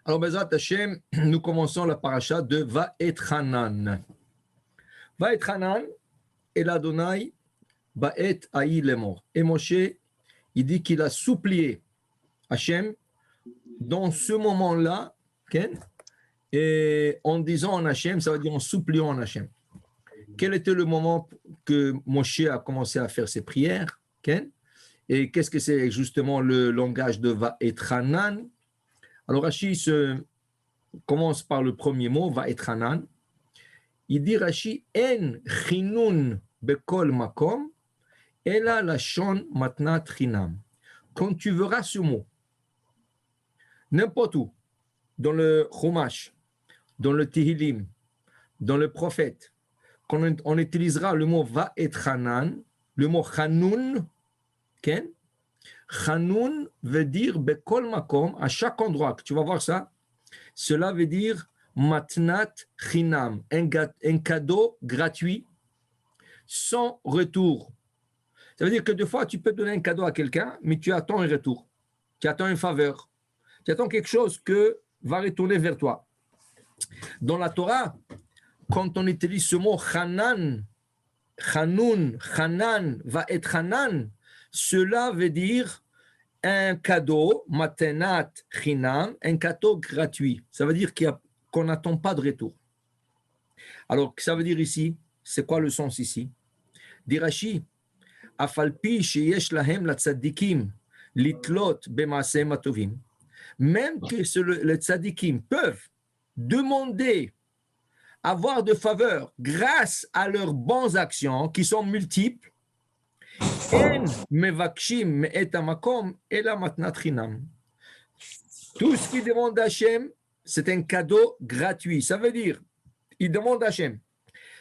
Alors, Bezrat Hashem, nous commençons la paracha de Vaetchanan. Vaetchanan, El Adonai, Baet Aï Lemor. Et Moshe, il dit qu'il a supplié Hashem dans ce moment-là, okay, et en disant en Hashem, ça veut dire en suppliant en Hashem. Quel était le moment que Moshe a commencé à faire ses prières, okay, et qu'est-ce que c'est justement le langage de Vaetchanan? Alors Rashi commence par le premier mot, Vaetchanan. Il dit Rashi, En chinun bekol makom, ela lashon matnat chinam. Quand tu verras ce mot, n'importe où, dans le Chumash, dans le Tehillim, dans le prophète, quand on utilisera le mot Vaetchanan, le mot chanun, okay? Chanun veut dire bekol makom, à chaque endroit, tu vas voir ça, cela veut dire matnat chinam, un cadeau gratuit, sans retour. Ça veut dire que des fois, tu peux donner un cadeau à quelqu'un, mais tu attends un retour, tu attends une faveur, tu attends quelque chose que va retourner vers toi. Dans la Torah, quand on utilise ce mot chanan, chanun, chanan, vaetchanan, cela veut dire un cadeau, matenat chinam, un cadeau gratuit. Ça veut dire qu'on n'attend pas de retour. Alors, ça veut dire ici, c'est quoi le sens ici? Dit Rashi, afalpi sheyesh lahem la tzadikim litlot b'maaseh atovim. Même que les tzadikim peuvent demander avoir de faveurs grâce à leurs bonnes actions qui sont multiples, en mevakshim et amakom et la matnat chinam. Tout ce qu'ils demandent d'Hachem, c'est un cadeau gratuit. Ça veut dire, ils demandent d'Hachem,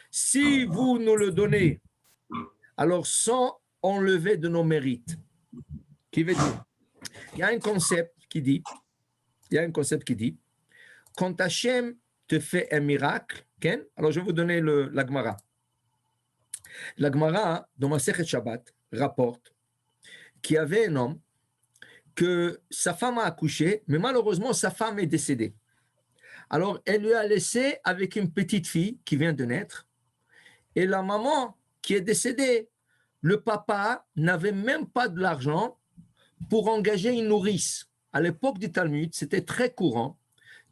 si vous nous le donnez, alors sans enlever de nos mérites. Qui veut dire, il y a un concept qui dit, quand Hachem te fait un miracle, okay? Alors je vais vous donner la Gemara. La Gemara, dans Masechet Shabbat, rapporte qu'il y avait un homme que sa femme a accouché, mais malheureusement sa femme est décédée. Alors elle lui a laissé avec une petite fille qui vient de naître, et la maman qui est décédée, le papa n'avait même pas de l'argent pour engager une nourrice. À l'époque du Talmud, c'était très courant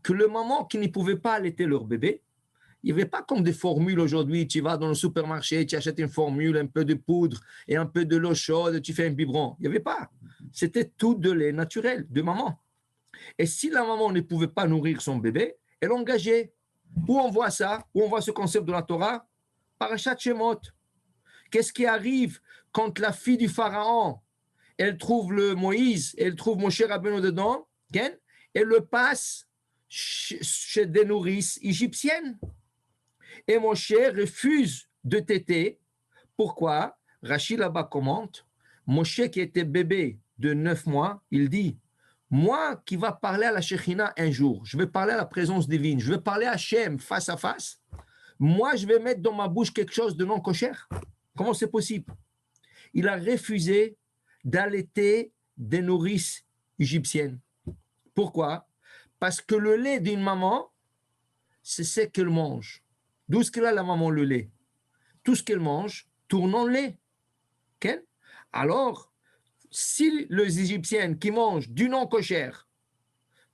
que le maman qui ne pouvait pas allaiter leur bébé, il n'y avait pas comme des formules aujourd'hui, tu vas dans le supermarché, tu achètes une formule, un peu de poudre et un peu de l'eau chaude, tu fais un biberon. Il n'y avait pas. C'était tout de lait naturel de maman. Et si la maman ne pouvait pas nourrir son bébé, elle engageait. Où on voit ça? Où on voit ce concept de la Torah? Parashat Shemot. Qu'est-ce qui arrive quand la fille du pharaon, elle trouve le Moïse, elle trouve Moshe Rabbeinu dedans, elle le passe chez des nourrices égyptiennes. Et Moshe refuse de téter. Pourquoi? Rachid là-bas commente, Moshe qui était bébé de 9 mois, il dit, moi qui va parler à la Shekhinah un jour, je vais parler à la présence divine, je vais parler à Hachem face à face, moi je vais mettre dans ma bouche quelque chose de non kosher. Comment c'est possible? Il a refusé d'allaiter des nourrices égyptiennes. Pourquoi? Parce que le lait d'une maman, c'est ce qu'elle mange. D'où est-ce qu'elle a la maman le lait? Tout ce qu'elle mange tourne en lait. Okay? Alors, si les Égyptiennes qui mangent du non-kosher,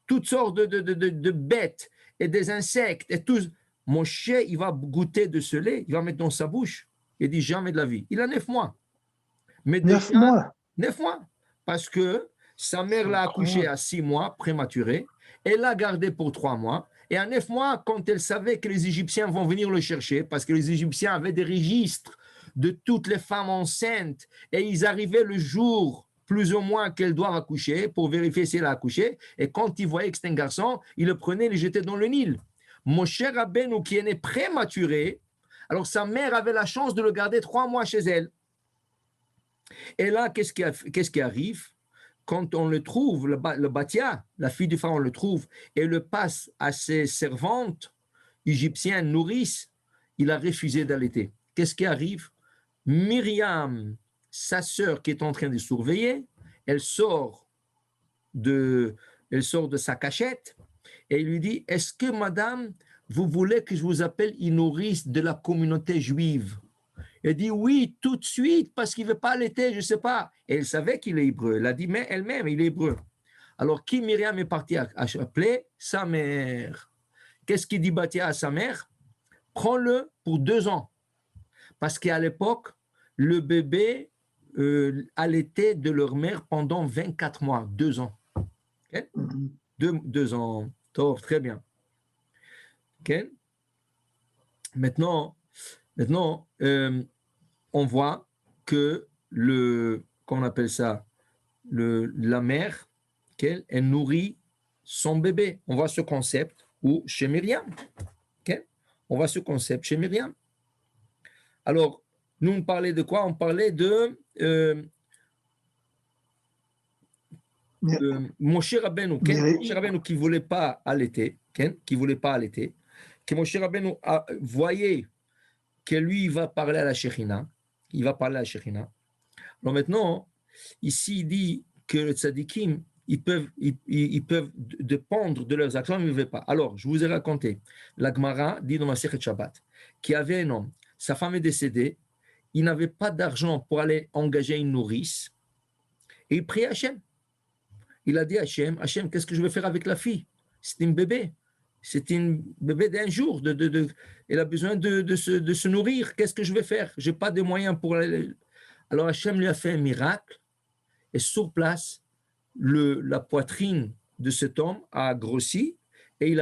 toutes sortes de bêtes et des insectes, et tout, Moshe, il va goûter de ce lait, il va mettre dans sa bouche. Il dit jamais de la vie. Il a 9 mois. Mais 9 mois? 9 mois. Parce que sa mère l'a accouché à 6 mois, prématuré. Elle l'a gardé pour 3 mois. Et à 9 mois, quand elle savait que les Égyptiens vont venir le chercher, parce que les Égyptiens avaient des registres de toutes les femmes enceintes, et ils arrivaient le jour, plus ou moins, qu'elles doivent accoucher, pour vérifier si elle a accouché. Et quand ils voyaient que c'était un garçon, ils le prenaient et le jetaient dans le Nil. Moshe Rabbeinu, qui est né prématuré, alors sa mère avait la chance de le garder 3 mois chez elle. Et là, qu'est-ce qui arrive? Quand on le trouve, le Batia, la fille du pharaon le trouve et le passe à ses servantes égyptiennes nourrices, il a refusé d'allaiter. Qu'est-ce qui arrive? Myriam, sa sœur qui est en train de surveiller, elle sort elle sort de sa cachette et il lui dit, est-ce que madame, vous voulez que je vous appelle une nourrice de la communauté juive? Elle dit oui, tout de suite, parce qu'il ne veut pas allaiter, je ne sais pas. Et elle savait qu'il est hébreu. Elle a dit, mais elle-même, il est hébreu. Alors, qui Myriam est partie appeler? Sa mère. Qu'est-ce qu'il dit Bathia à sa mère? Prends-le pour 2 ans. Parce qu'à l'époque, le bébé allaitait de leur mère pendant 24 mois, 2 ans. Okay? 2 ans. Top, très bien. Okay? Maintenant, on voit que comment on appelle ça, la mère, okay, elle nourrit son bébé. On voit ce concept chez Myriam. Okay? On voit ce concept chez Myriam. Alors, nous, on parlait de quoi? On parlait de Moshe Rabbeinu, Moshe Rabbeinu qui ne voulait pas allaiter, que Moshe Rabbeinu voyait que lui, il va parler à la Shekhinah. Alors maintenant, ici, il dit que les tzadikim, ils peuvent dépendre de leurs actions, mais ils ne veulent pas. Alors, je vous ai raconté, la Gemara dit dans Masechet Shabbat, qu'il y avait un homme, sa femme est décédée, il n'avait pas d'argent pour aller engager une nourrice, et il prie à Hachem. Il a dit à Hachem, qu'est-ce que je vais faire avec la fille? C'est un bébé. C'est un bébé d'un jour. Elle a besoin de se nourrir. Qu'est-ce que je vais faire? Je n'ai pas de moyens pour aller. Alors Hachem lui a fait un miracle. Et sur place, la poitrine de cet homme a grossi. Et il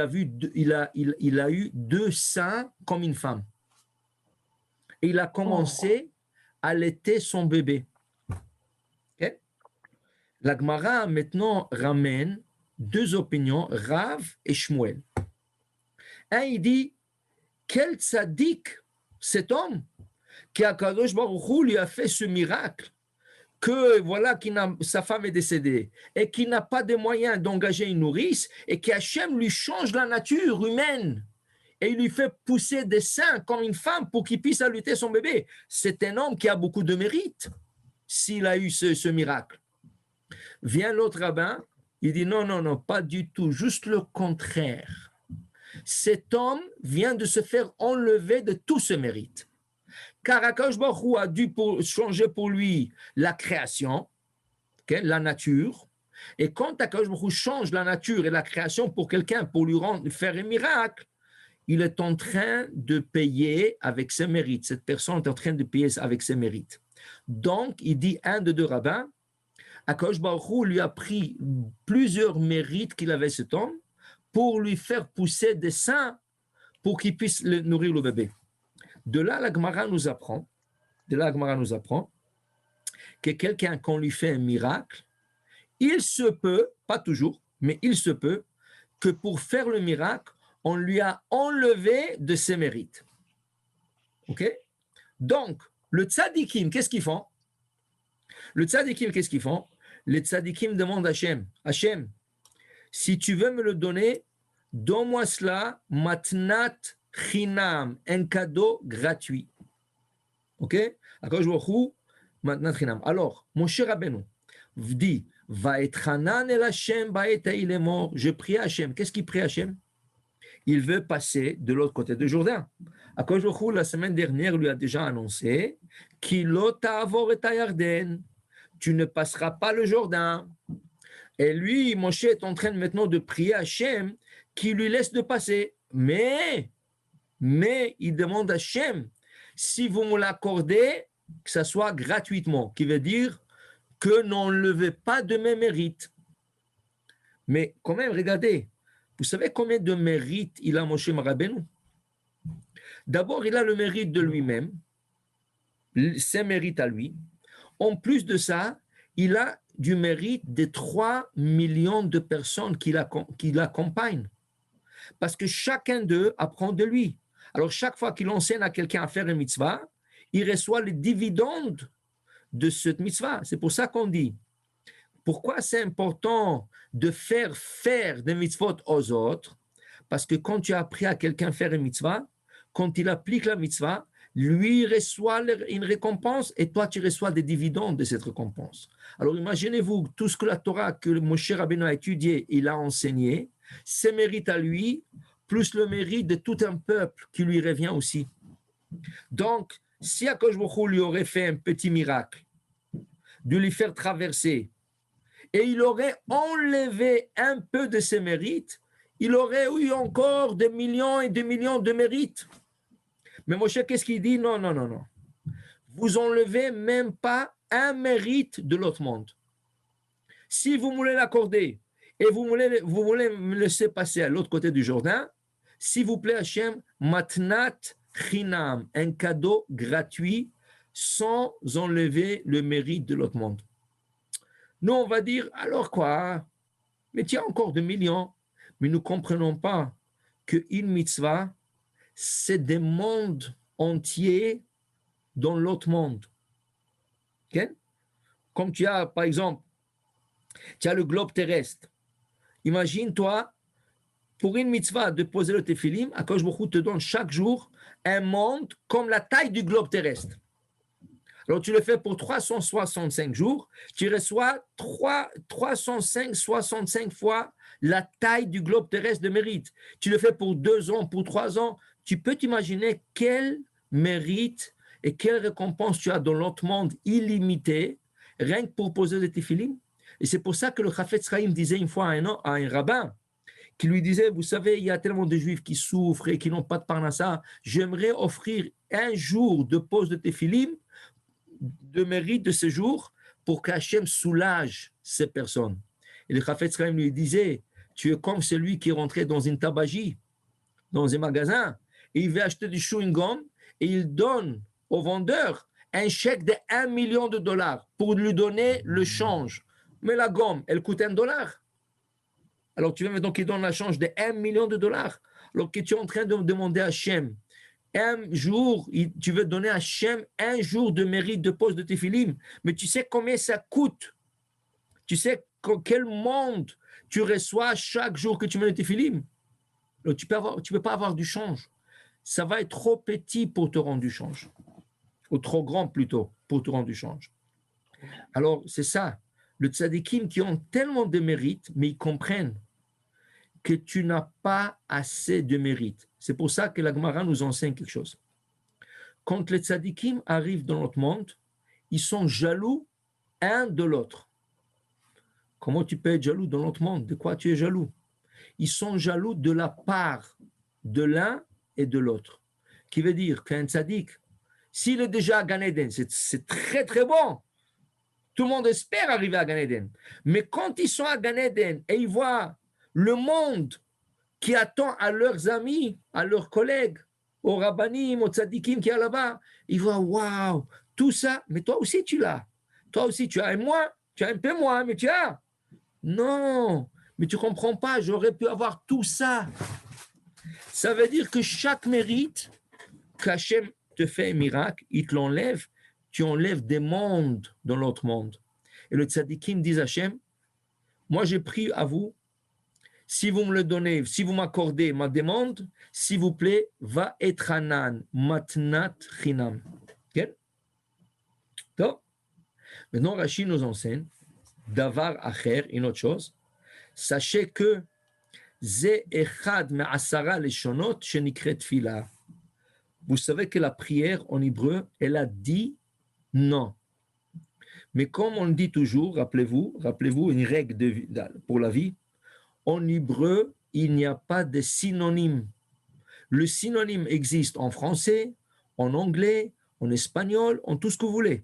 a eu 2 seins comme une femme. Et il a commencé à allaiter son bébé. Okay? La Gemara maintenant ramène 2 opinions, Rav et Shmuel. Un, il dit, quel tzaddik cet homme qui Akadosh Baruch Hu lui a fait ce miracle, que voilà, sa femme est décédée et qui n'a pas de moyens d'engager une nourrice et qu'Hachem lui change la nature humaine et il lui fait pousser des seins comme une femme pour qu'il puisse allaiter son bébé. C'est un homme qui a beaucoup de mérite s'il a eu ce miracle. Vient l'autre rabbin, il dit non, pas du tout, juste le contraire. Cet homme vient de se faire enlever de tout ce mérite. Car Akadosh Baruch Hu a dû changer pour lui la création, okay, la nature. Et quand Akadosh Baruch Hu change la nature et la création pour quelqu'un, pour lui faire un miracle, il est en train de payer avec ses mérites. Cette personne est en train de payer avec ses mérites. Donc, il dit un de 2 rabbins, Akadosh Baruch Hu lui a pris plusieurs mérites qu'il avait cet homme pour lui faire pousser des seins pour qu'il puisse nourrir le bébé. De là, la Gemara nous apprend que quelqu'un, quand lui fait un miracle, il se peut, pas toujours, mais il se peut que pour faire le miracle, on lui a enlevé de ses mérites. OK? Donc, le tzadikim, qu'est-ce qu'ils font? Les tzadikim demandent à Hachem, si tu veux me le donner, donne-moi cela, matnat chinam, un cadeau gratuit. Ok? Alors, Moshe Rabbeinu dit, je prie à Hachem. Qu'est-ce qu'il prie à Hachem? Il veut passer de l'autre côté du Jourdain. La semaine dernière, lui a déjà annoncé tu ne passeras pas le Jourdain. Et lui, Moshe est en train maintenant de prier à Hachem qui lui laisse de passer. Mais il demande à Hachem, si vous me l'accordez, que ça soit gratuitement, qui veut dire que n'enlevez pas de mes mérites. Mais quand même, regardez, vous savez combien de mérites il a Moshe Rabbeinu? D'abord, il a le mérite de lui-même, ses mérites à lui. En plus de ça, il a du mérite des 3 millions de personnes qui l'accompagnent. Parce que chacun d'eux apprend de lui. Alors, chaque fois qu'il enseigne à quelqu'un à faire une mitzvah, il reçoit les dividendes de cette mitzvah. C'est pour ça qu'on dit, pourquoi c'est important de faire des mitzvot aux autres? Parce que quand tu as appris à quelqu'un à faire une mitzvah, quand il applique la mitzvah, Lui reçoit une récompense et toi, tu reçois des dividendes de cette récompense. Alors imaginez-vous tout ce que la Torah, que Moshe Rabbeinu a étudié, il a enseigné, ses mérites à lui, plus le mérite de tout un peuple qui lui revient aussi. Donc, si Akadosh Baruch Hu lui aurait fait un petit miracle, de lui faire traverser, et il aurait enlevé un peu de ses mérites, il aurait eu encore des millions et des millions de mérites. Mais Moshe, qu'est-ce qu'il dit? Non, non, non, non. Vous enlevez même pas un mérite de l'autre monde. Si vous voulez l'accorder et vous voulez me laisser passer à l'autre côté du Jourdain, s'il vous plaît, Hachem, matnat chinam, un cadeau gratuit sans enlever le mérite de l'autre monde. Nous, on va dire, alors quoi? Mais tu as encore des millions. Mais nous ne comprenons pas qu'une mitzvah, c'est des mondes entiers dans l'autre monde. Okay? Comme tu as, par exemple, tu as le globe terrestre. Imagine-toi, pour une mitzvah de poser le téphilim, Akadosh Baruch Hu te donne chaque jour un monde comme la taille du globe terrestre. Alors tu le fais pour 365 jours, tu reçois 365 fois la taille du globe terrestre de mérite. Tu le fais pour 2 ans, pour 3 ans, tu peux t'imaginer quel mérite et quelle récompense tu as dans l'autre monde illimité, rien que pour poser le téphilim. Et c'est pour ça que le Chafetz Chaim disait une fois à un rabbin, qui lui disait, vous savez, il y a tellement de juifs qui souffrent et qui n'ont pas de parnassa, j'aimerais offrir un jour de pause de téphilim, de mérite de ce jour, pour qu'Hachem soulage ces personnes. Et le Chafetz Chaim lui disait, tu es comme celui qui est rentré dans une tabagie, dans un magasin, et il veut acheter du chewing-gum, et il donne au vendeur un chèque de 1 million de dollars pour lui donner le change. Mais la gomme, elle coûte $1. Alors tu veux donc qu'il donne la change de 1 million de dollars. Alors que tu es en train de demander à Hachem, un jour, tu veux donner à Hachem un jour de mérite de pose de téphilim, mais tu sais combien ça coûte. Tu sais quel monde tu reçois chaque jour que tu mets le téphilim. Alors tu peux pas avoir du change. Ça va être trop petit pour te rendre du change. Ou trop grand plutôt pour te rendre du change. Alors c'est ça. Le tzadikim qui ont tellement de mérite, mais ils comprennent que tu n'as pas assez de mérite. C'est pour ça que la Gemara nous enseigne quelque chose. Quand les tzadikim arrivent dans notre monde, ils sont jaloux un de l'autre. Comment tu peux être jaloux dans notre monde? De quoi tu es jaloux? Ils sont jaloux de la part de l'un et de l'autre. Qui veut dire qu'un tzadik, s'il est déjà à Gan Eden, c'est très très bon. Tout le monde espère arriver à Gan Eden. Mais quand ils sont à Gan Eden et ils voient le monde qui attend à leurs amis, à leurs collègues, aux rabbanim, aux tzadikim qui sont là-bas, ils voient, waouh, tout ça, mais toi aussi tu l'as. Toi aussi tu as un moins, tu as un peu moins, mais tu as. Non, mais tu ne comprends pas, j'aurais pu avoir tout ça. Ça veut dire que chaque mérite qu'Hachem te fait un miracle, il te l'enlève, tu enlèves des mondes dans l'autre monde. Et le tzadikim dit à Hachem, moi j'ai pris à vous, si vous me le donnez, si vous m'accordez ma demande, s'il vous plaît, va etranan, matnat chinam. Okay? Donc, maintenant Rashi nous enseigne, davar acher, une autre chose, sachez que ze echad me'asara leshonot shenikret tefila. Vous savez que la prière en hébreu, elle a 10 noms. Mais comme on dit toujours, rappelez-vous une règle pour la vie, en hébreu, il n'y a pas de synonyme. Le synonyme existe en français, en anglais, en espagnol, en tout ce que vous voulez,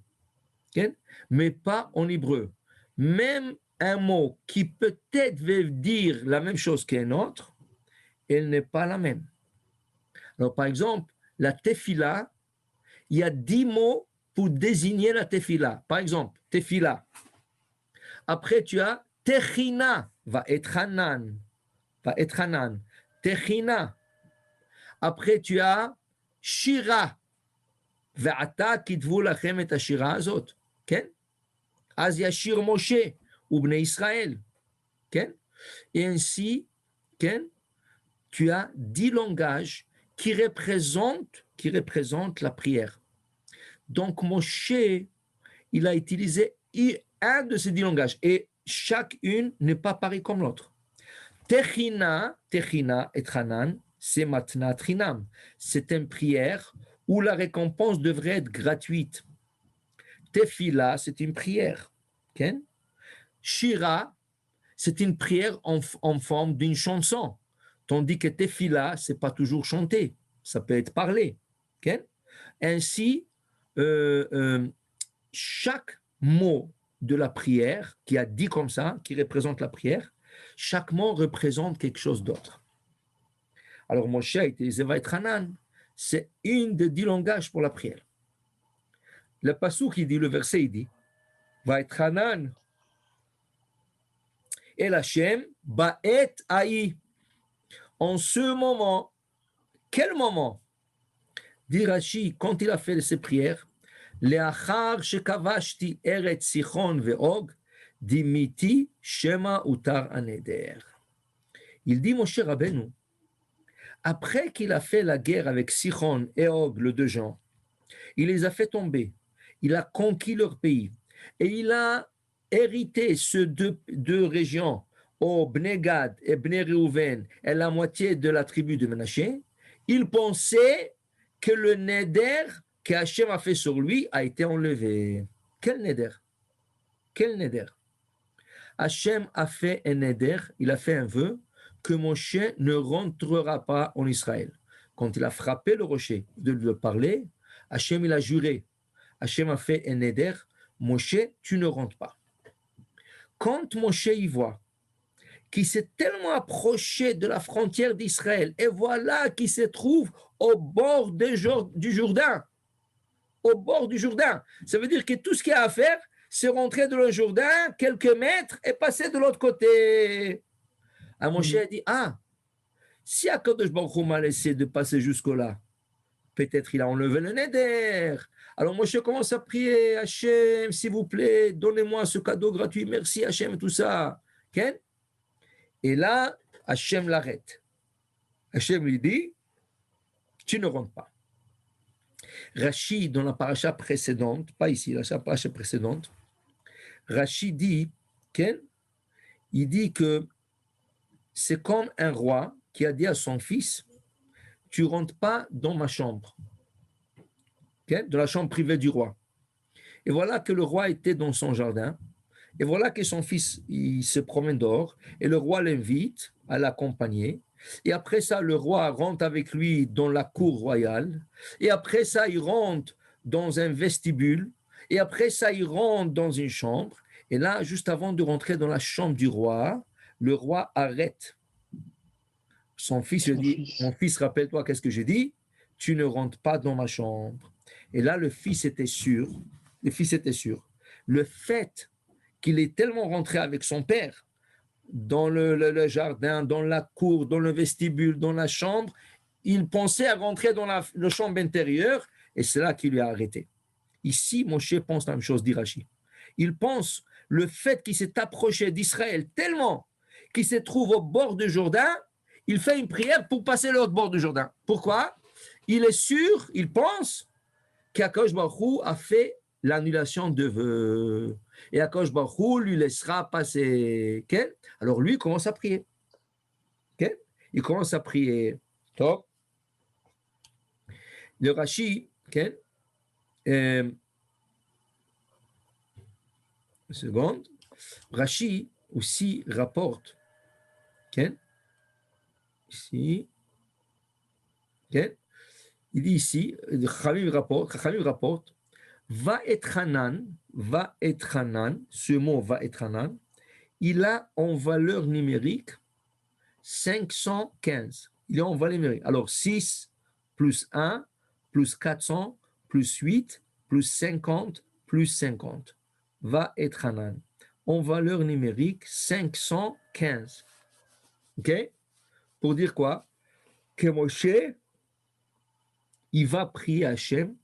okay? Mais pas en hébreu. Même un mot qui peut-être veut dire la même chose qu'un autre, elle n'est pas la même. Alors, par exemple, la tefila, il y a 10 mots pour désigner la tefila. Par exemple, tefila. Après, tu as techina, va etranan, techina. Après, tu as shira, ve'ata kitvu lachem et hashira azot. אז ישיר משה ובני ישראל, כן? Et ainsi, כן? Tu as 10 langages qui représentent qui représente la prière. Donc, Moshe, il a utilisé un de ces 10 langages et chacune n'est pas pareille comme l'autre. Techina et Hanan, c'est Matnat Chinam. C'est une prière où la récompense devrait être gratuite. Tefila, c'est une prière. Okay? Shira, c'est une prière en forme d'une chanson. Tandis que Tefila, ce n'est pas toujours chanté. Ça peut être parlé. Okay? Ainsi, chaque mot de la prière qui a dit comme ça, qui représente la prière, chaque mot représente quelque chose d'autre. Alors, Moshe a utilisé Vaïtranan. C'est une des 10 langages pour la prière. Le passou qui dit, le verset, il dit, Vaïtranan, El Hashem, Ba'et Aï. En ce moment, quel moment? Dit Rashi, quand il a fait ses prières, Leachar shekavashti eret sichon ve'og, dimiti shema utar aneder. Il dit, Moshe Rabbeinu, après qu'il a fait la guerre avec Sichon et Og, les 2 gens, il les a fait tomber, il a conquis leur pays, et il a hérité ces deux régions, au Bnei Gad et Bnei Reuven, et la moitié de la tribu de Menaché. Il pensait que le neder que Hachem a fait sur lui a été enlevé. Quel neder? Quel neder? Hachem a fait un neder, il a fait un vœu, que Moshe ne rentrera pas en Israël. Quand il a frappé le rocher de le parler, Hachem il a juré. Hachem a fait un neder, Moshe, tu ne rentres pas. Quand Moshe y voit qu'il s'est tellement approché de la frontière d'Israël, et voilà qu'il se trouve au bord du Jourdain. Au bord du Jourdain. Ça veut dire que tout ce qu'il y a à faire, c'est rentrer dans le Jourdain, quelques mètres, et passer de l'autre côté. À Moshe a dit, si Akadosh Baruch Hu m'a laissé de passer jusque-là, peut-être il a enlevé le neder. Alors Moshe commence à prier, Hachem, s'il vous plaît, donnez-moi ce cadeau gratuit, merci Hachem, tout ça. Okay? Et là, Hachem l'arrête. Hachem lui dit, tu ne rentres pas. Rashi, dans la paracha précédente, pas ici, la paracha précédente, Rashi dit, okay? Il dit que c'est comme un roi qui a dit à son fils, tu ne rentres pas dans ma chambre, okay? De la chambre privée du roi. Et voilà que le roi était dans son jardin, et voilà que son fils, il se promène dehors, et le roi l'invite à l'accompagner. Et après ça, le roi rentre avec lui dans la cour royale, et après ça, il rentre dans un vestibule, et après ça, il rentre dans une chambre, et là, juste avant de rentrer dans la chambre du roi, le roi arrête son fils, il dit, mon fils, rappelle-toi, qu'est-ce que j'ai dit? Tu ne rentres pas dans ma chambre. Et là, le fils était sûr. Le fait qu'il est tellement rentré avec son père dans le jardin, dans la cour, dans le vestibule, dans la chambre, il pensait à rentrer dans la chambre intérieure, et c'est là qu'il lui a arrêté. Ici, Moshe pense la même chose, dit Rashi. Il pense le fait qu'il s'est approché d'Israël tellement qu'il se trouve au bord du Jourdain, il fait une prière pour passer l'autre bord du Jourdain. Pourquoi? Il est sûr, il pense qu'Akadosh Baruch Hu a fait l'annulation de vœux. Et Akadosh Baruch Hu lui laissera passer. Okay? Alors lui, il commence à prier. Okay? Il commence à prier. Top. Le Rashi, okay? Une seconde. Rashi aussi rapporte. Okay? Ici. Okay? Il dit ici, Chachamim rapporte, va être Hanan, ce mot va être Hanan, il a en valeur numérique 515. Il est en valeur numérique. Alors 6 plus 1 plus 400 plus 8 plus 50 plus 50. Va être Hanan. En valeur numérique 515. OK? Pour dire quoi? Que Moshe, il va prier à Hachem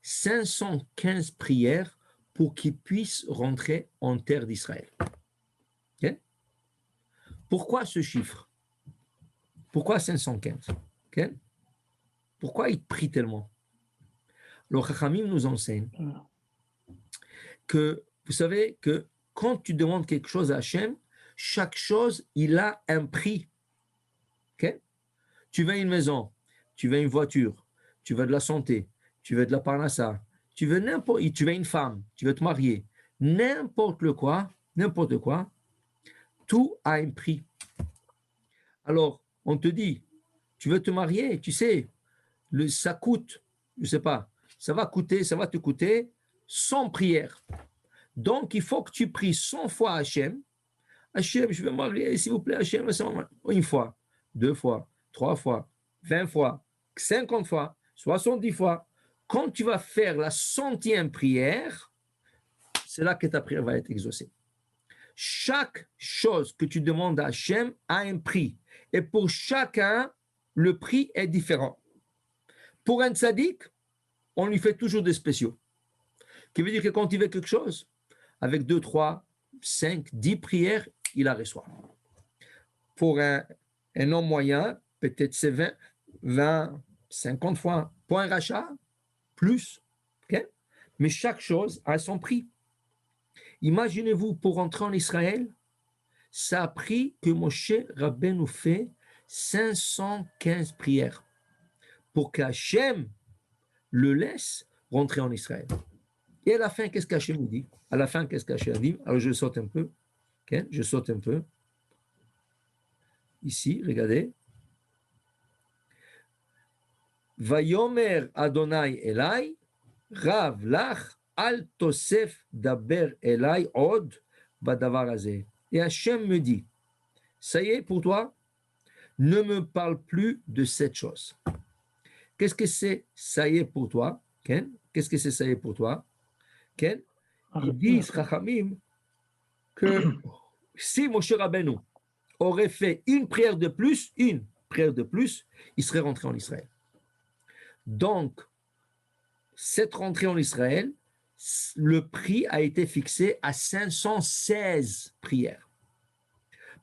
515 prières pour qu'il puisse rentrer en terre d'Israël. Okay? Pourquoi ce chiffre? Pourquoi 515? Okay? Pourquoi il prie tellement? Le Chachamim nous enseigne que, vous savez, que quand tu demandes quelque chose à Hachem, chaque chose, il a un prix. Okay? Tu veux une maison, tu veux une voiture, tu veux de la santé, tu veux de la parnassa, tu veux une femme, tu veux te marier, n'importe quoi, tout a un prix. Alors, on te dit, tu veux te marier, tu sais, ça coûte, je ne sais pas, ça va te coûter 100 prières. Donc, il faut que tu pries 100 fois Hachem. Hachem, je veux me marier, s'il vous plaît, Hachem, une fois, 2 fois, 3 fois, 20 fois, 50 fois, 70 fois. Quand tu vas faire la 100e prière, c'est là que ta prière va être exaucée. Chaque chose que tu demandes à Hachem a un prix. Et pour chacun, le prix est différent. Pour un tzaddik, on lui fait toujours des spéciaux. Qui veut dire que quand il veut quelque chose, avec 2, 3, 5, 10 prières, il la reçoit. Pour un homme moyen, peut-être c'est 20, 50 fois. Pour un rachat, plus. Okay? Mais chaque chose a son prix. Imaginez-vous, pour entrer en Israël, ça a pris que Moshe Rabbeinu fait 515 prières pour qu'Hachem le laisse rentrer en Israël. Et à la fin, qu'est-ce qu'Hachem nous dit? À la fin, qu'est-ce qu'Hachem dit? Alors, je saute un peu. Okay? Je saute un peu. Ici, regardez. Vayomer Adonai Elai, Rav Lach, Al Tosef Daber Elai Od Badavar Azeh. Et Hachem me dit, ça y est pour toi, ne me parle plus de cette chose. Qu'est-ce que c'est ça y est pour toi? Ken? Qu'est-ce que c'est ça y est pour toi? Ken? Ils disent, Chachamim, que si Moshe Rabbeinu aurait fait une prière de plus, il serait rentré en Israël. Donc, cette rentrée en Israël, le prix a été fixé à 516 prières.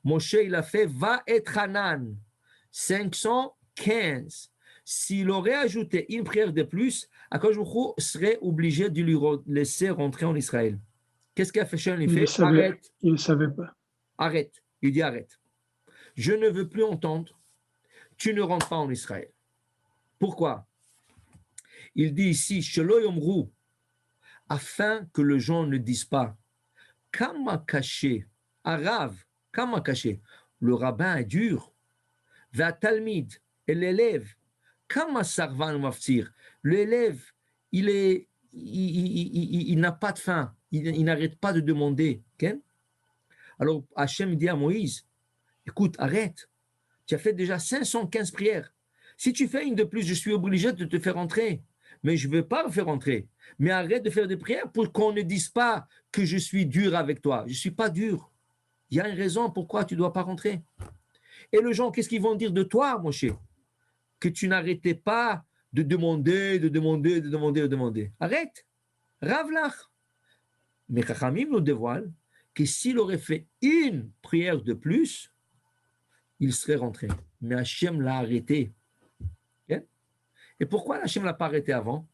Moshe, il a fait Va et Hanan, 515. S'il aurait ajouté une prière de plus, Akadosh Baruch Hu serait obligé de lui laisser rentrer en Israël. Qu'est-ce qu'a fait Hachem? Il fait arrête. Il ne savait pas. Arrête. Il dit arrête. Je ne veux plus entendre. Tu ne rentres pas en Israël. Pourquoi? Il dit ici, Shelo Yomru, afin que les gens ne disent pas, Kama caché, Arav, Kama caché, le rabbin est dur, Va Talmid, et l'élève, Kama Sarvan Maftir, l'élève, il n'a pas de faim, il n'arrête pas de demander. Okay? Alors Hachem dit à Moïse, écoute, arrête, tu as fait déjà 515 prières. Si tu fais une de plus, je suis obligé de te faire entrer. Mais je ne veux pas le faire entrer. Mais arrête de faire des prières pour qu'on ne dise pas que je suis dur avec toi. Je ne suis pas dur. Il y a une raison pourquoi tu ne dois pas rentrer. Et les gens, qu'est-ce qu'ils vont dire de toi, Moshe? Que tu n'arrêtais pas de demander. Arrête. Ravlach. Mais Chachamim nous dévoile que s'il aurait fait une prière de plus, il serait rentré. Mais Hachem l'a arrêté. Okay? Et pourquoi Hachem ne l'a pas arrêté avant?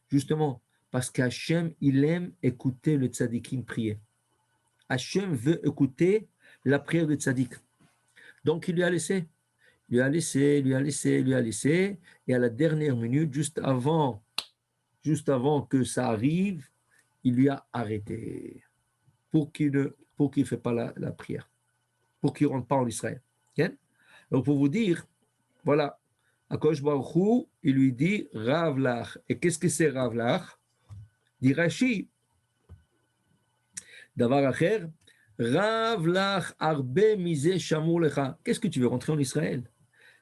Justement, parce qu'Hachem, il aime écouter le tzadikim prier. Hachem veut écouter la prière du tzadik. Donc, il lui a laissé. Et à la dernière minute, juste avant que ça arrive, il lui a arrêté pour qu'il ne fait pas la prière, pour qu'il ne rentre pas en Israël. Okay? Donc, pour vous dire, voilà, Akadosh Baruch Hu, il lui dit Rav Lach. Et qu'est-ce que c'est Rav Lach? Dit Rashi, Davar Acher, Rav Lach Arbe Mise Shamur Lecha. Qu'est-ce que tu veux rentrer en Israël?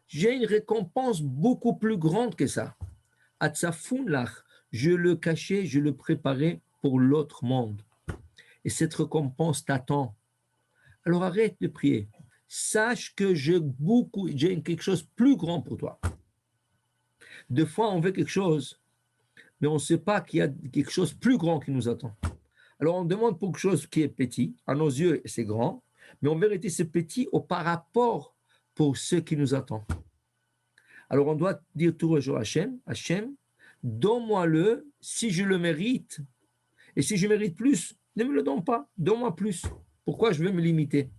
J'ai une récompense beaucoup plus grande que ça. Atzafun Lach, je le cachais, je le préparais pour l'autre monde. Et cette récompense t'attend. Alors arrête de prier. Sache que j'ai quelque chose de plus grand pour toi. Des fois, on veut quelque chose, mais on ne sait pas qu'il y a quelque chose de plus grand qui nous attend. Alors, on demande pour quelque chose qui est petit. À nos yeux, c'est grand, mais en vérité, c'est petit par rapport pour ce qui nous attend. Alors on doit dire tout le jour Hachem, Hachem, donne-moi-le si je le mérite. Et si je mérite plus, ne me le donne pas, donne-moi plus. Pourquoi je vais me limiter?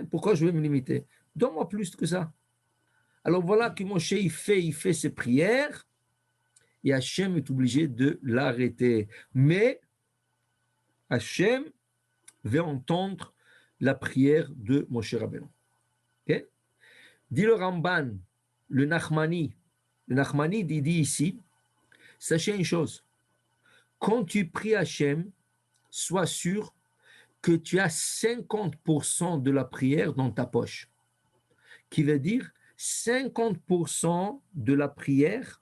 Pourquoi je vais me limiter? Donne-moi plus que ça. Alors voilà que Moshe, il fait ses prières et Hachem est obligé de l'arrêter. Mais Hachem va entendre la prière de Moshe Rabbeinu. Okay? Dit le Ramban, le Nachmani dit ici, sachez une chose, quand tu pries Hachem, sois sûr que tu as 50% de la prière dans ta poche, qui veut dire 50% de la prière,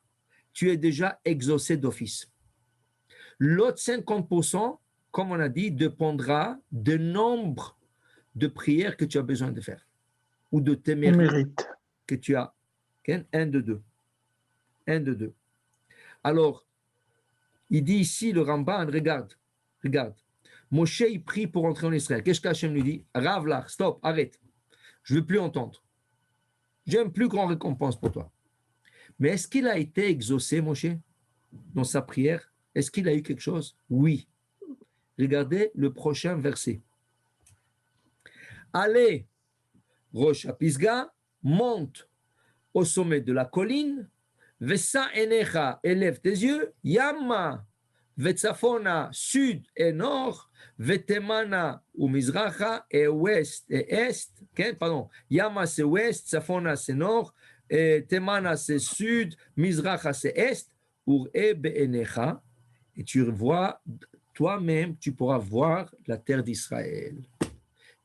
tu es déjà exaucé d'office. L'autre 50%, comme on a dit, dépendra du nombre de prières que tu as besoin de faire ou de tes mérites que tu as. Un de deux. Un de deux. Alors, il dit ici, le Ramban, regarde. Moshe, il prie pour entrer en Israël. Qu'est-ce qu'Hachem lui dit? Rav là, stop, arrête. Je ne veux plus entendre. J'ai une plus grande récompense pour toi. Mais est-ce qu'il a été exaucé, Moshe, dans sa prière? Est-ce qu'il a eu quelque chose? Oui. Regardez le prochain verset. Allez, Rosh Pisga, monte au sommet de la colline, Vesa Enecha, élève tes yeux, Yamma, Vetsafona, sud et nord, Vetemana ou Mizracha, et ouest et est, pardon, Yamma c'est ouest, Safona c'est nord, et Temana c'est sud, Mizracha c'est est, Ur Ebe Enecha, et tu vois, toi-même, tu pourras voir la terre d'Israël.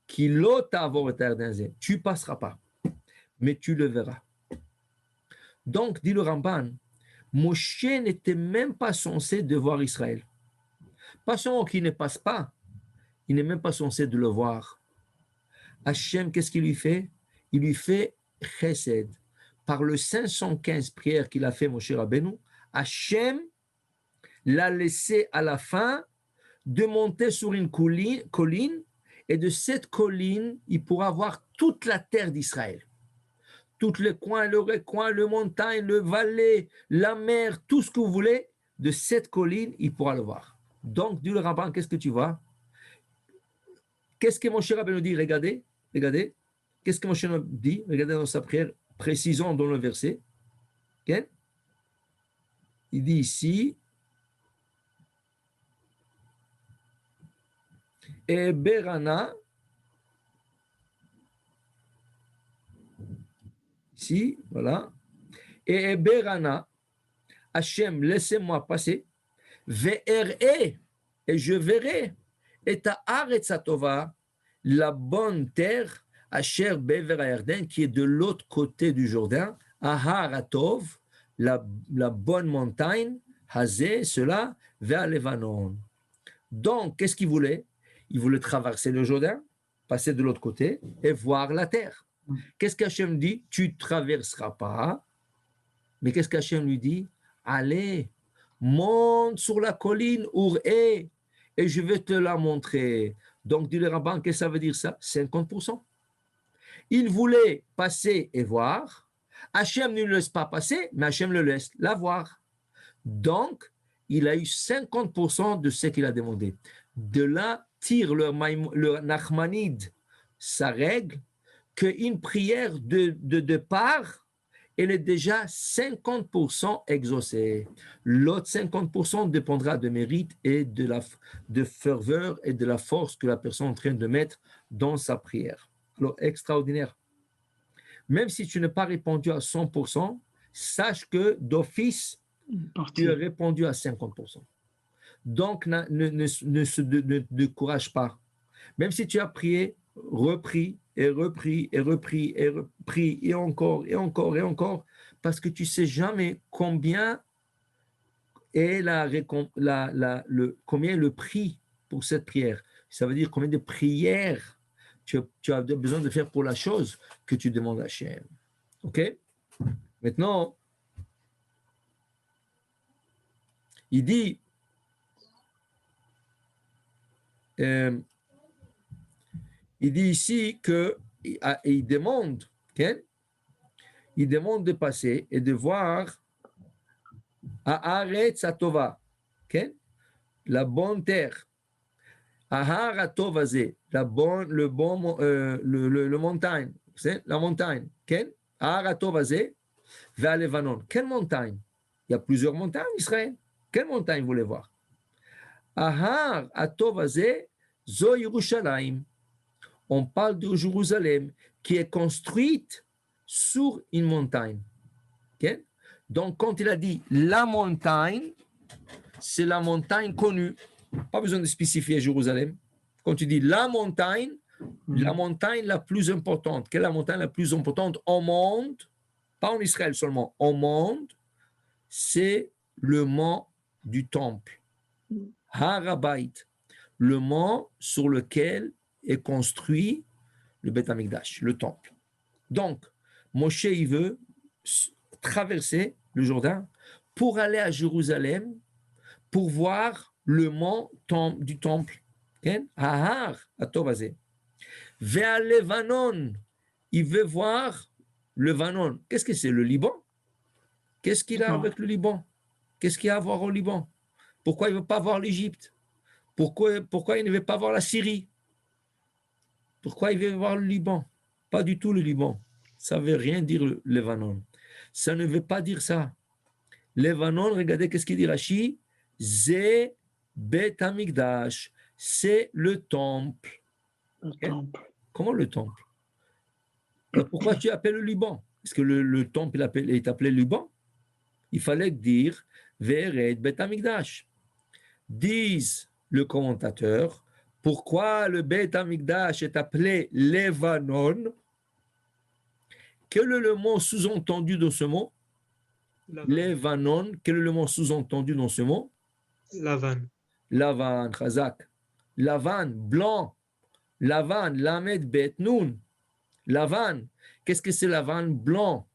Qui l'autre avoir terre d'Israël, tu passeras pas, mais tu le verras. Donc, dit le Ramban, Moshe n'était même pas censé de voir Israël. Pas seulement qu'il ne passe pas, il n'est même pas censé de le voir. Hachem, qu'est-ce qu'il lui fait? Il lui fait chesed. Par le 515 prières qu'il a fait, Moshe Rabbeinu, Hachem l'a laissé à la fin de monter sur une colline, et de cette colline, il pourra voir toute la terre d'Israël. Tous les coins, le recoin, le montagne, le vallée, la mer, tout ce que vous voulez, de cette colline, il pourra le voir. Donc, dit le Ramban, qu'est-ce que tu vois? Qu'est-ce que Moshe Rabbeinu dit? Regardez. Qu'est-ce que Moshe dit? Regardez dans sa prière, précisons dans le verset. Okay? Il dit ici, et Berana, ici, voilà, et Berana, Hachem, laissez-moi passer, VRE, et je verrai, et ta Aretzatova, la bonne terre, Asher Bever Yarden, qui est de l'autre côté du Jourdain, Aharatov, la bonne montagne, Hazé, cela, vers Levanon. Donc, qu'est-ce qu'il voulait? Il voulait traverser le Jourdain, passer de l'autre côté et voir la terre. Qu'est-ce qu'Hachem dit? Tu ne traverseras pas. Mais qu'est-ce qu'Hachem lui dit? Allez, monte sur la colline Ur-E et je vais te la montrer. Donc, dit le Ramban, qu'est-ce que ça veut dire ça? 50%. Il voulait passer et voir. Hachem ne le laisse pas passer, mais Hachem le laisse la voir. Donc, il a eu 50% de ce qu'il a demandé. De là, tire le Nachmanide sa règle qu'une prière de départ, elle est déjà 50% exaucée. L'autre 50% dépendra de mérite et de ferveur et de la force que la personne est en train de mettre dans sa prière. Alors, extraordinaire. Même si tu n'as pas répondu à 100%, sache que d'office, tu as répondu à 50%. Donc, ne décourage pas. Même si tu as prié, repris, et encore, parce que tu ne sais jamais combien est combien est le prix pour cette prière. Ça veut dire combien de prières tu as besoin de faire pour la chose que tu demandes à Hachem. OK? Maintenant, il dit, ici qu'il demande, okay? Il demande de passer et de voir Haaretz Atova, okay? La bonne terre. Ahar Atov Azeh, le montagne, c'est la montagne. Okay? Ahar Atov Azeh, vers Levanon. Quelle montagne? Il y a plusieurs montagnes en Israël. Quelle montagne vous voulez voir? Ahar Atov Azeh, Zo Yerushalayim. On parle de Jérusalem qui est construite sur une montagne. Okay? Donc, quand il a dit la montagne, c'est la montagne connue. Pas besoin de spécifier Jérusalem. Quand tu dis la montagne la plus importante, quelle est la montagne la plus importante au monde, pas en Israël seulement, au monde, c'est le mont du temple. Harabait, le mont sur lequel est construit le Beth Amikdash, le temple. Donc, Moshe, il veut traverser le Jourdain pour aller à Jérusalem, pour voir le mont du temple. Ahar, Atovazé. Vers Levanon, il veut voir le Levanon. Qu'est-ce que c'est, le Liban? Qu'est-ce qu'il a avec le Liban? Qu'est-ce qu'il y a à voir au Liban? Pourquoi il ne veut pas voir l'Égypte? Pourquoi il ne veut pas voir la Syrie? Pourquoi il veut voir le Liban? Pas du tout le Liban. Ça ne veut rien dire le Levanon. Ça ne veut pas dire ça. Levanon, regardez qu'est-ce qu'il dit Rashi. Zé Bet Amikdash. C'est le temple. Comment le temple? Alors pourquoi tu appelles le Liban? Est-ce que le temple est appelé Liban? Il fallait dire Vered Bet Amikdash. Disent le commentateur, pourquoi le Bet Amikdash est appelé Levanon? Quel est le mot sous-entendu dans ce mot? Levanon. Quel est le mot sous-entendu dans ce mot? Lavan. Lavan, Chazak. Lavan, blanc. Lavan, Lamed Bet Nun. Lavan. Qu'est-ce que c'est Lavan? Blanc.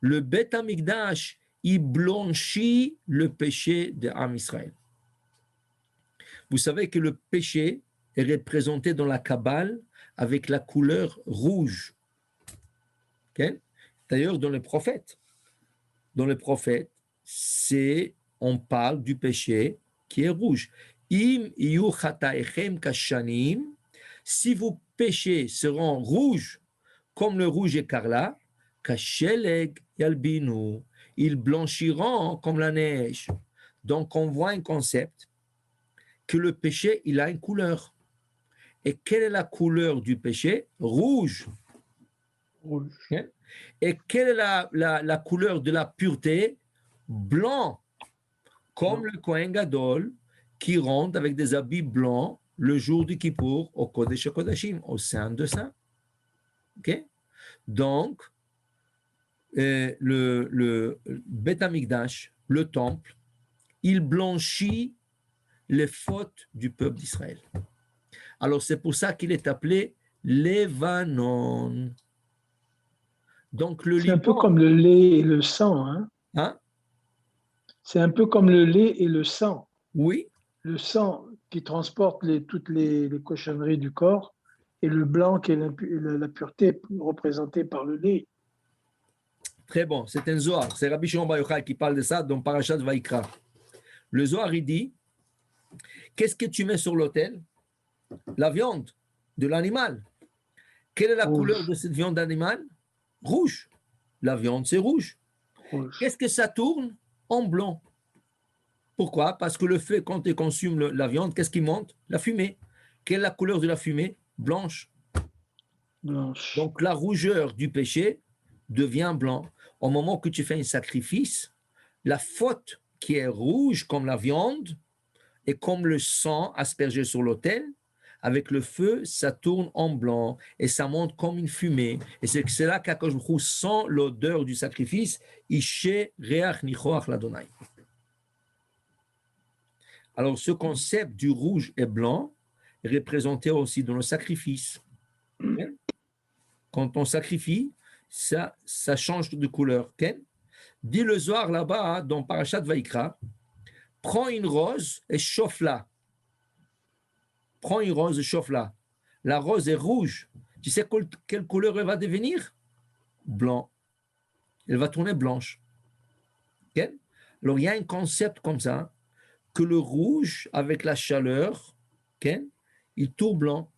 Le Bet Amikdash, il blanchit le péché de Am Israël. Vous savez que le péché est représenté dans la Kabbale avec la couleur rouge. Okay? D'ailleurs, dans les prophètes, on parle du péché qui est rouge. Im iyu chataechem kashanim, si vos péchés seront rouges comme le rouge écarlate, kasheleg yalbinu, ils blanchiront comme la neige. Donc, on voit un concept que le péché, il a une couleur. Et quelle est la couleur du péché? Rouge. Okay? Et quelle est la couleur de la pureté? Blanc. Comme le Kohen Gadol qui rentre avec des habits blancs le jour du Kippour au Kodesh HaKodashim, au Saint de Saints. Okay? Donc, le Beth Amikdash, le temple, il blanchit les fautes du peuple d'Israël. Alors, c'est pour ça qu'il est appelé Levanon. Donc, le c'est Liban, un peu comme le lait et le sang. Hein? C'est un peu comme le lait et le sang. Oui. Le sang qui transporte toutes les cochonneries du corps et le blanc qui est la pureté représentée par le lait. Très bon, c'est un Zohar. C'est Rabbi Shimon Bar Yochai qui parle de ça dans Parashat Vaikra. Le Zohar, il dit, qu'est-ce que tu mets sur l'autel? La viande de l'animal. Quelle est la couleur de cette viande d'animal? Rouge. La viande, c'est rouge. Qu'est-ce que ça tourne? En blanc. Pourquoi? Parce que le feu, quand tu consumes la viande, qu'est-ce qui monte? La fumée. Quelle est la couleur de la fumée? Blanche. Donc la rougeur du péché devient blanc. Au moment que tu fais un sacrifice, la faute qui est rouge comme la viande et comme le sang aspergé sur l'autel, avec le feu, ça tourne en blanc et ça monte comme une fumée. Et c'est là qu'Akadosh Baruch Hu sent l'odeur du sacrifice. Ishe reach nichoach l'Adonai. Alors, ce concept du rouge et blanc est représenté aussi dans le sacrifice. Quand on sacrifie, ça change de couleur. Dit le Zohar là-bas, dans Parashat Vaikra, prends une rose et chauffe-la. Prends une rose et chauffe-la. La rose est rouge. Tu sais quelle couleur elle va devenir? Blanc. elle va tourner blanche. Okay? Alors, il y a un concept comme ça, que le rouge, avec la chaleur, okay, il tourne blanc.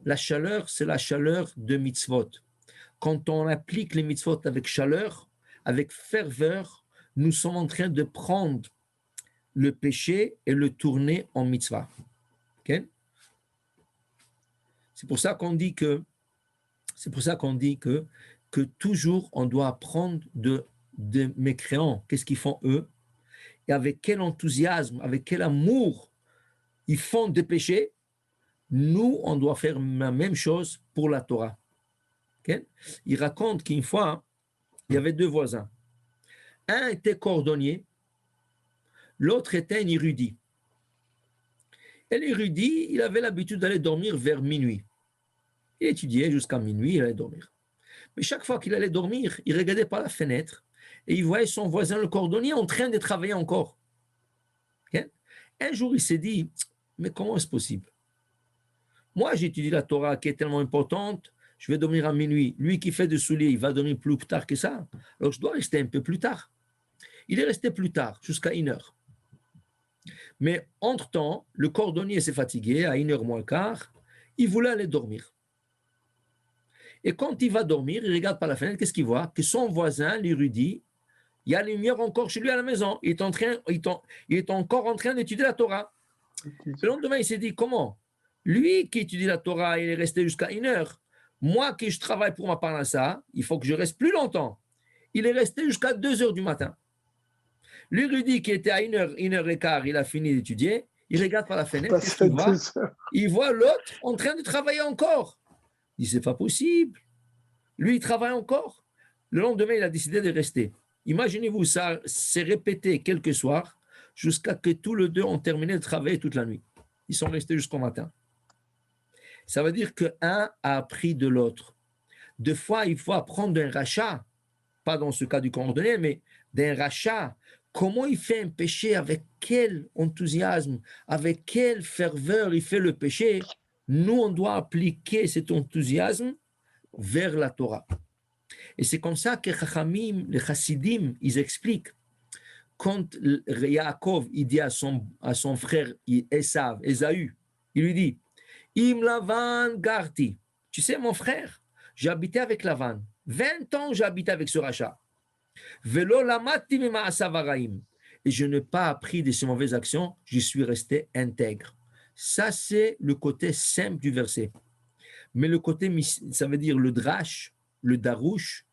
La chaleur, c'est la chaleur de mitzvot. Quand on applique les mitzvot avec chaleur, avec ferveur, nous sommes en train de prendre le péché et le tourner en mitzvah. Okay? C'est pour ça qu'on dit que toujours on doit apprendre de mécréants. Qu'est-ce qu'ils font eux? Et avec quel enthousiasme, avec quel amour ils font des péchés. Nous, on doit faire la même chose pour la Torah. Okay? Il raconte qu'une fois, il y avait deux voisins. Un était cordonnier, l'autre était un érudit. Et l'érudit, il avait l'habitude d'aller dormir vers minuit. Il étudiait jusqu'à minuit, il allait dormir. Mais chaque fois qu'il allait dormir, il regardait par la fenêtre et il voyait son voisin, le cordonnier, en train de travailler encore. Okay? Un jour, il s'est dit, mais comment est-ce possible? Moi, j'étudie la Torah qui est tellement importante, je vais dormir à minuit. Lui qui fait des souliers, il va dormir plus tard que ça. Alors, je dois rester un peu plus tard. Il est resté plus tard, jusqu'à 1h. Mais entre-temps, le cordonnier s'est fatigué, à 1h moins quart, il voulait aller dormir. Et quand il va dormir, il regarde par la fenêtre, qu'est-ce qu'il voit? Que son voisin, l'érudit, il y a la lumière encore chez lui à la maison. Il est encore en train d'étudier la Torah. Le lendemain, il s'est dit, comment? Lui qui étudie la Torah, il est resté jusqu'à 1h. Moi qui je travaille pour ma parnassa, il faut que je reste plus longtemps. Il est resté jusqu'à 2h du matin. L'érudit qui était à 1h, 1h15, il a fini d'étudier. Il regarde par la fenêtre, qu'est-ce qu'il voit? Il voit l'autre en train de travailler encore. Il dit, c'est pas possible. Lui, il travaille encore. Le lendemain, il a décidé de rester. Imaginez-vous, ça s'est répété quelques soirs jusqu'à que tous les deux ont terminé de travailler toute la nuit. Ils sont restés jusqu'au matin. Ça veut dire qu'un a appris de l'autre. Deux fois, il faut apprendre d'un rachat, pas dans ce cas du cordonnier, mais d'un rachat. Comment il fait un péché, avec quel enthousiasme, avec quelle ferveur il fait le péché. Nous, on doit appliquer cet enthousiasme vers la Torah. Et c'est comme ça que les Chassidim, ils expliquent. Quand Yaakov, il dit à son frère Ésaü, il lui dit, Im Lavan Garti, tu sais mon frère, j'ai habité avec Lavan, 20 ans j'ai habité avec ce rachat. Velo lamati mima'asav haraim, et je n'ai pas appris de ses mauvaises actions, je suis resté intègre. Ça c'est le côté simple du verset. Mais le côté, ça veut dire le drash, le darouche,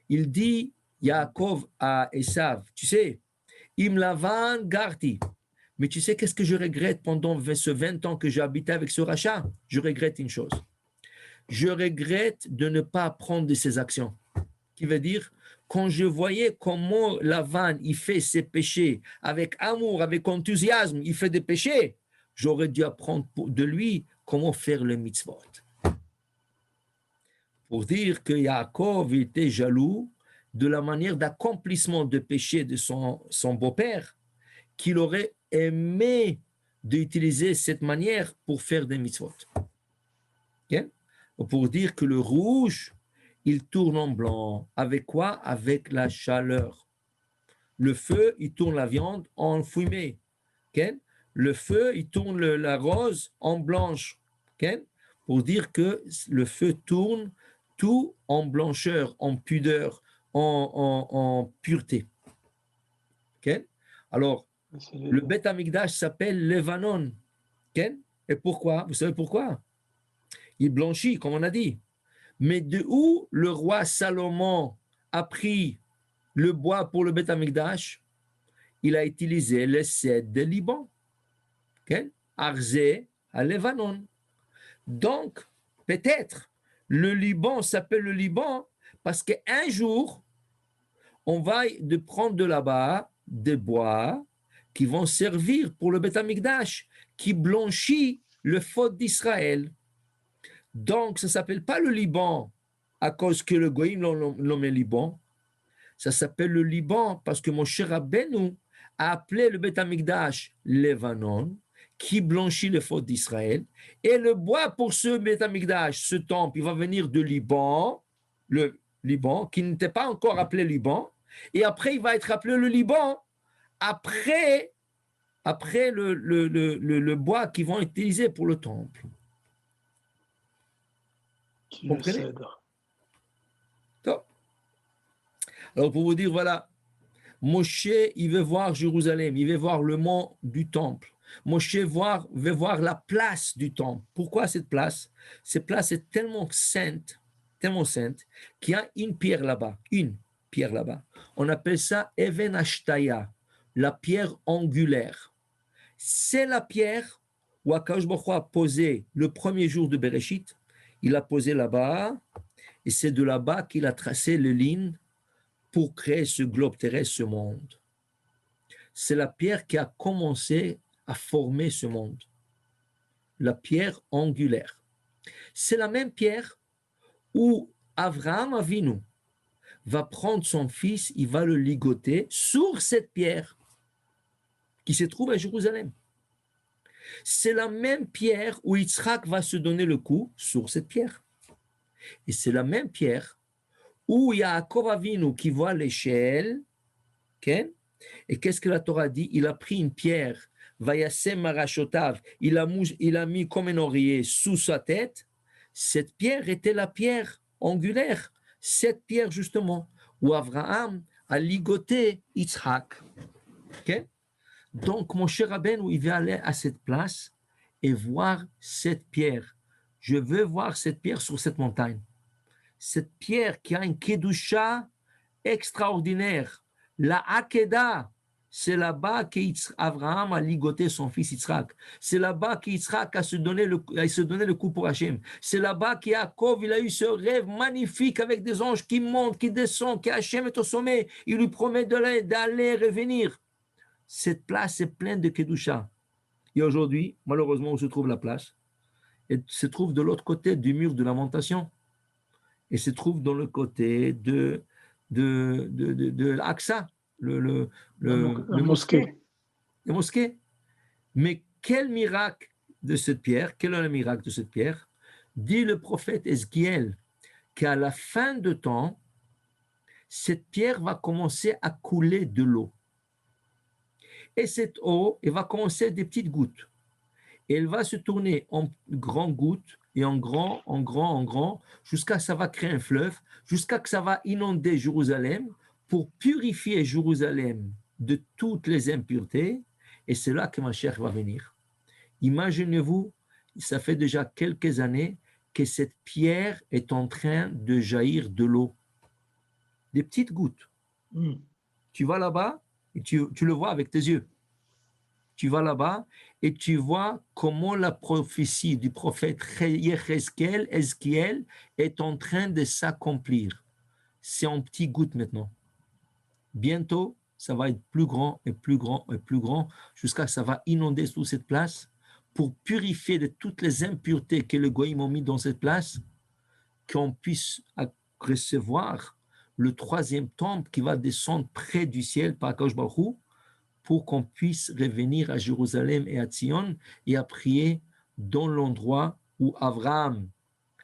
il dit Yaakov à Esav, tu sais, Im Lavan Garti, mais tu sais qu'est-ce que je regrette pendant ce 20 ans que j'ai habité avec ce rachat? Je regrette une chose. Je regrette de ne pas apprendre de ses actions. Qui veut dire, quand je voyais comment Lavan, il fait ses péchés avec amour, avec enthousiasme, il fait des péchés, j'aurais dû apprendre de lui comment faire le mitzvot. Pour dire que Yaakov était jaloux de la manière d'accomplissement de péché de son beau-père, qu'il aurait aimé d'utiliser cette manière pour faire des mitzvot. Okay? Pour dire que le rouge, il tourne en blanc. Avec quoi? Avec la chaleur. Le feu, il tourne la viande en fumée. Okay? Le feu, il tourne la rose en blanche. Okay? Pour dire que le feu tourne tout en blancheur, en pudeur, en pureté. Okay? Alors, le Beth Amikdash s'appelle Levanon. Okay? Et pourquoi? Vous savez pourquoi? Il blanchit, comme on a dit. Mais de où le roi Salomon a pris le bois pour le Beth Amikdash? Il a utilisé le cèdre de Liban. Okay? Arzé à Levanon. Donc, peut-être, le Liban s'appelle le Liban parce qu'un jour, on va prendre de là-bas des bois qui vont servir pour le Beth Amikdash, qui blanchit le faute d'Israël. Donc, ça ne s'appelle pas le Liban à cause que le Goïm l'ont nommé Liban. Ça s'appelle le Liban parce que Moshe Rabbeinu a appelé le Beth Amikdash Levanon, qui blanchit le faute d'Israël. Et le bois pour ce Beth Amikdash, ce temple, il va venir de Liban, le Liban, qui n'était pas encore appelé Liban, et après il va être appelé le Liban, après le bois qu'ils vont utiliser pour le temple. Qui Vous le comprenez? cèdre. Top. Alors pour vous dire, voilà, Moshe, il veut voir Jérusalem, il veut voir le mont du temple. Moshe veut voir la place du temple. Pourquoi cette place? Cette place est tellement sainte, qu'il y a une pierre là-bas, On appelle ça Even Ashtaya, la pierre angulaire. C'est la pierre où Akadosh Baruch Hu a posé le premier jour de Bereshit. Il a posé là-bas, et c'est de là-bas qu'il a tracé les lignes pour créer ce globe terrestre, ce monde. C'est la pierre qui a commencé à former ce monde. La pierre angulaire. C'est la même pierre où Abraham Avinu va prendre son fils, il va le ligoter sur cette pierre qui se trouve à Jérusalem. C'est la même pierre où Yitzhak va se donner le coup sur cette pierre. Et c'est la même pierre où Yaakov Avinu qui voit l'échelle, okay? Et qu'est-ce que la Torah dit? Il a pris une pierre, Vayasem Marashotav, il a mis comme un oreiller sous sa tête. Cette pierre était la pierre angulaire, cette pierre justement, où Abraham a ligoté Yitzhak. Okay? Donc, mon cher Rabbeinu, il veut aller à cette place et voir cette pierre. Je veux voir cette pierre sur cette montagne. Cette pierre qui a une kedusha extraordinaire. La Hakeda, c'est là-bas qu'Abraham a ligoté son fils Yitzhak. C'est là-bas qu'Yitzhak a se donné le coup pour Hachem. C'est là-bas qu'Yaakov, il a eu ce rêve magnifique avec des anges qui montent, qui descendent, qu'Hachem est au sommet. Il lui promet d'aller revenir. Cette place est pleine de Kedusha. Et aujourd'hui, malheureusement, où se trouve la place? Elle se trouve de l'autre côté du mur de lamentation. Et se trouve dans le côté de l'Aqsa, le mosquée. La mosquée. Mais quel miracle de cette pierre? Quel est le miracle de cette pierre? Dit le prophète Ezkiel qu'à la fin de temps, cette pierre va commencer à couler de l'eau. Et cette eau, elle va commencer des petites gouttes. Et elle va se tourner en grandes gouttes et en grand, jusqu'à ce que ça va créer un fleuve, jusqu'à ce que ça va inonder Jérusalem pour purifier Jérusalem de toutes les impuretés. Et c'est là que Mashiach va venir. Imaginez-vous, ça fait déjà quelques années que cette pierre est en train de jaillir de l'eau. Des petites gouttes. Tu vas là-bas et tu le vois avec tes yeux. Tu vas là-bas et tu vois comment la prophétie du prophète Ezekiel est en train de s'accomplir. C'est en petites gouttes maintenant. Bientôt, ça va être plus grand et plus grand et plus grand jusqu'à ce que ça va inonder toute cette place pour purifier de toutes les impuretés que les goïms ont mis dans cette place, qu'on puisse recevoir le troisième temple qui va descendre près du ciel par Akadosh Baruch Hu, pour qu'on puisse revenir à Jérusalem et à Tzion et à prier dans l'endroit où Abraham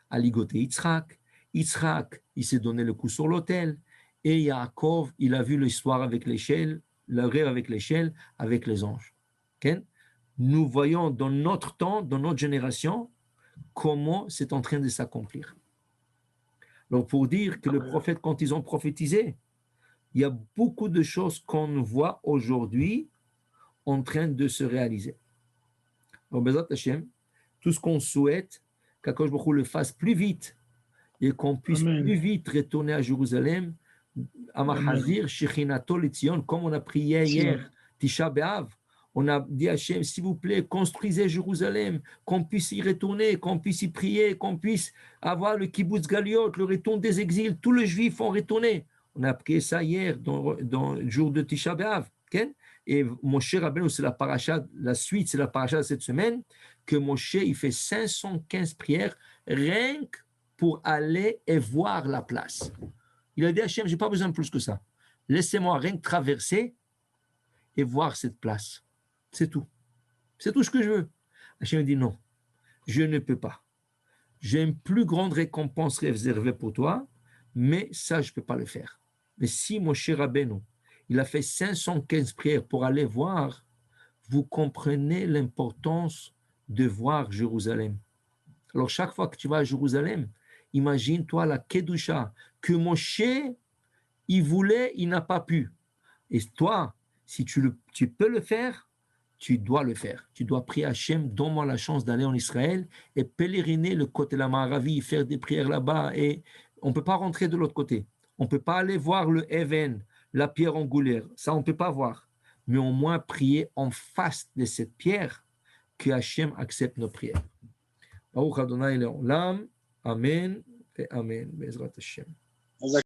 a ligoté Yitzhak. Yitzhak, il s'est donné le coup sur l'autel. Et Yaakov, il a vu l'histoire avec l'échelle, le rêve avec l'échelle, avec les anges. Okay? Nous voyons dans notre temps, dans notre génération, comment c'est en train de s'accomplir. Donc, pour dire que le prophète, quand ils ont prophétisé, il y a beaucoup de choses qu'on voit aujourd'hui en train de se réaliser. Donc, Bezrat Hashem, tout ce qu'on souhaite, qu'Akadosh Baruch Hu le fasse plus vite et qu'on puisse plus vite retourner à Jérusalem, Amachazir, Shechinato, Letzion, comme on a prié hier, Tisha B'Av, on a dit à Hashem, s'il vous plaît, construisez Jérusalem, qu'on puisse y retourner, qu'on puisse y prier, qu'on puisse avoir le kibbutz Galiot, le retour des exils, tous les juifs ont retourné. On a prié ça hier, dans le jour de Tisha B'Av. Okay? Et Moshe Rabbeinu, c'est la paracha, la suite, c'est la paracha de cette semaine, que Moshe, il fait 515 prières, rien que pour aller et voir la place. Il a dit à Hachem, je n'ai pas besoin de plus que ça. Laissez-moi rien que traverser et voir cette place. C'est tout. C'est tout ce que je veux. Hachem dit non, je ne peux pas. J'ai une plus grande récompense réservée pour toi. mais ça, je ne peux pas le faire. Mais si Moshe Rabbeinu, il a fait 515 prières pour aller voir, vous comprenez l'importance de voir Jérusalem. Alors, chaque fois que tu vas à Jérusalem, imagine-toi la Kedusha que Moshe, il voulait, il n'a pas pu. Et toi, si tu peux le faire, tu dois le faire. Tu dois prier à Hachem, donne-moi la chance d'aller en Israël et pèleriner le côté de la Maravi, faire des prières là-bas. Et on ne peut pas rentrer de l'autre côté. On ne peut pas aller voir le Even, la pierre angulaire. Ça, on ne peut pas voir. Mais au moins prier en face de cette pierre, que Hachem accepte nos prières. Baruch Adonai Le'olam. Amen et Amen. Bezrat Hashem.